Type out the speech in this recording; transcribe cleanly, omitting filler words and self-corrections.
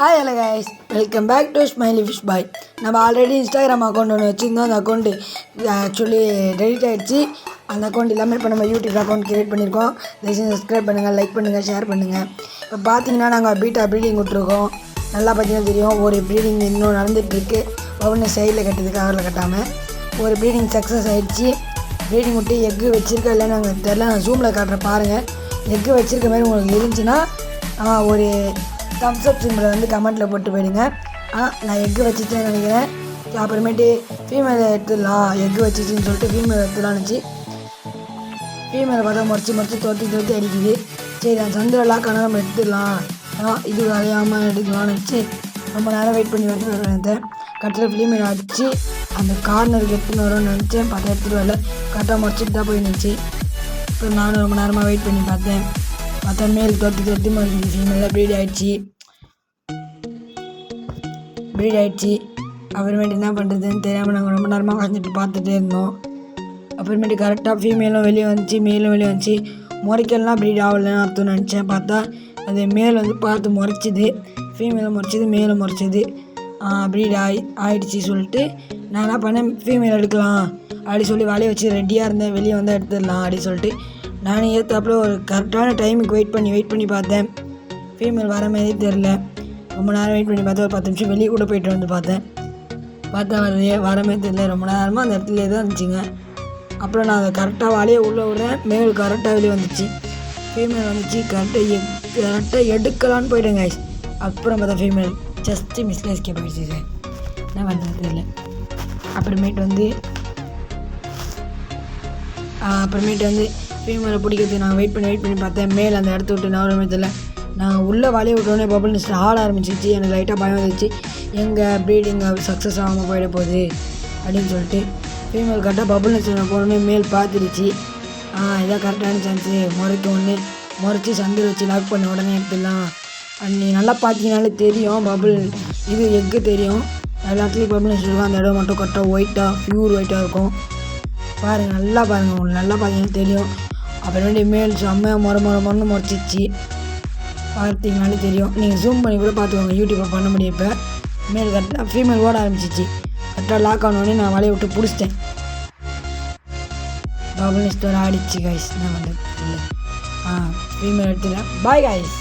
Hi hello guys, welcome back to smiley fish boy. நம்ம already Instagram account ஒன்று வச்சுருந்தோம். அந்த அக்கௌண்ட்டு ஆக்சுவலி டெலிட் ஆகிடுச்சு. அந்த அக்கௌண்ட் இல்லாமல் இப்போ நம்ம யூடியூப் அக்கௌண்ட் க்ரியேட் பண்ணியிருக்கோம். தயவுசெய்து சப்ஸ்கிரைப் பண்ணுங்கள், லைக் பண்ணுங்கள், ஷேர் பண்ணுங்கள். இப்போ பார்த்தீங்கன்னா நாங்கள் பீட்டா ப்ரீடிங் விட்ருக்கோம். நல்லா பார்த்தீங்கன்னா தெரியும். ஒரு ப்ரீடிங் இன்னும் நடந்துகிட்ருக்கு. ஒவ்வொன்று சைடில் கட்டுறது, கவரில் கட்டாமல். ஒரு ப்ரீடிங் சக்ஸஸ் ஆகிடுச்சு. ப்ரீடிங் விட்டு எக்கு வச்சுருக்கா இல்லைன்னு நாங்கள் தெரில. நான் ஜூமில் காட்டுறேன் பாருங்கள். எக்கு வச்சுருக்க மாதிரி உங்களுக்கு இருந்துச்சுன்னா ஒரு தம்ஸ் அப் சிம்பிளை வந்து கமெண்ட்டில் போட்டு போயிடுங்க. நான் எக்கு வச்சுட்டேன்னு நினைக்கிறேன். அப்புறமேட்டு ஃபீமேலை எடுத்துடலாம், எக்கு வச்சுச்சின்னு சொல்லிட்டு ஃபீமேலை எடுத்துடலான்னுச்சு. ஃபீமேலை பார்த்தா முறைச்சி தோற்றி அடிக்குது. சரி, அந்த சந்திரலாம் கணக்கு நம்ம எடுத்துடலாம், இது அலையாமல் எடுக்கலாம்னு வச்சு ரொம்ப நேரம் வெயிட் பண்ணி வருவேன். கட்டில் ஃபீமேல் அடித்து அந்த கார்னருக்கு எடுத்துன்னு வரும்னு நினச்சேன். பார்த்தா எடுத்துகிட்டு வரல. கரெக்டாக முறைச்சிட்டு தான் போயிருந்துச்சு. இப்போ நானும் ரொம்ப நேரமாக வெயிட் பண்ணி பார்த்தேன். பார்த்தா மேல் தோற்றி மறுக்குது. ஃபீமேலாக ப்ரீட் ஆகிடுச்சு. அப்புறமேட்டு என்ன பண்ணுறதுன்னு தெரியாமல் நாங்கள் ரொம்ப நேரமாக கஷ்டப்பட்டு பார்த்துட்டே இருந்தோம். அப்புறமேட்டு கரெக்டாக ஃபீமேலும் வெளியே வந்துச்சு, மேலும் வெளியே வந்துச்சு. முறைக்கெல்லாம் ப்ரீட் ஆகலைன்னு அர்த்தம்னு நினச்சேன். பார்த்தா அது மேல் வந்து பார்த்து முறைச்சிது, ஃபீமேலும் முறைச்சிது, மேலும் முறைச்சிது. ப்ரீட் ஆகிடுச்சி சொல்லிட்டு நான் என்ன பண்ணேன், ஃபீமேல் எடுக்கலாம் அப்படி சொல்லி வலையை வச்சு ரெடியாக இருந்தேன். வெளியே வந்தால் எடுத்துடலாம் அப்படி சொல்லிட்டு நானே ஏற்றாப்புல ஒரு கரெக்டான டைமுக்கு வெயிட் பண்ணி பார்த்தேன். ஃபீமேல் வர மாதிரி தெரில. ரொம்ப நேரம் வெயிட் பண்ணி பார்த்தேன். ஒரு 10 நிமிஷம் வெளியே கூட போய்ட்டு வந்து பார்த்தா வரமே தெரியல. ரொம்ப நேரமாக அந்த இடத்துல தான் இருந்துச்சுங்க. அப்புறம் நான் அதை கரெக்டாக வலையை உள்ளே விட்றேன். மேல் கரெக்டாக வெளியே வந்துச்சு. ஃபீமேல் வந்துச்சு. கரெக்டாக எடுக்கலான்னு போய்ட்டேங்க. அப்புறம் பார்த்தா ஃபீமேல் ஜஸ்ட்டு மிஸ்ல எஸ்கேப் ஆகிடுச்சு. சார் என்ன பண்ணுறது தெரியல. அப்புறமேட்டு வந்து ஃபீமேலை பிடிக்கிறதுக்கு நான் வெயிட் பண்ணி பார்த்தேன். மேல் அந்த இடத்த விட்டு நவரமே தெரியல. நாங்கள் உள்ளே வலையை விட்டோடனே பபுள் நெஸ்ட் ஆட ஆரம்பிச்சிச்சு. எனக்கு லைட்டாக பயம் வந்துச்சு, எங்கள் ப்ரீடிங் சக்ஸஸ் ஆகாமல் போயிட போகுது அப்படின்னு சொல்லிட்டு. ஃபீமேல் கரெக்டாக பபுள் நெஸ்ட் போனோடனே மேல் பார்த்துடுச்சு. இதான் கரெக்டான சான்ஸு. முறைச்சி சந்தில் வச்சு லாக் பண்ண உடனே எடுத்துடலாம். நீங்கள் நல்லா பார்த்தீங்கனாலே தெரியும், பபுள் இது எக்கு தெரியும். எல்லாத்துலேயும் பபுள் நெஸ்ட் இருக்கும். அந்த இடம் மட்டும் கரெக்டாக ஒயிட்டாக ப்யூர் ஒயிட்டாக இருக்கும். பாருங்கள், நல்லா பாருங்கள், உங்களுக்கு நல்லா பார்த்தீங்கன்னா தெரியும். அப்புறமேட்டு மேல் செம்மையாக முறைன்னு முறைச்சிச்சு. பார்த்தீங்கனாலே தெரியும். நீங்கள் ஜூம் பண்ணி கூட பார்த்துக்கோங்க, யூடியூப்பில் பண்ண முடியும். இப்போ மேல் கரெக்டாக ஃபீமேல் ஓட ஆரம்பிச்சிச்சு. கரெக்டாக லாக் ஆனோடனே நான் வலையை விட்டு பிடிச்சிட்டேன். பபுள் நெஸ்ட் வர ஆடிச்சு கைஸ். என்ன பண்ணுறது இல்லை. ஃபீமேல் எடுத்துட்டேன். Bye guys.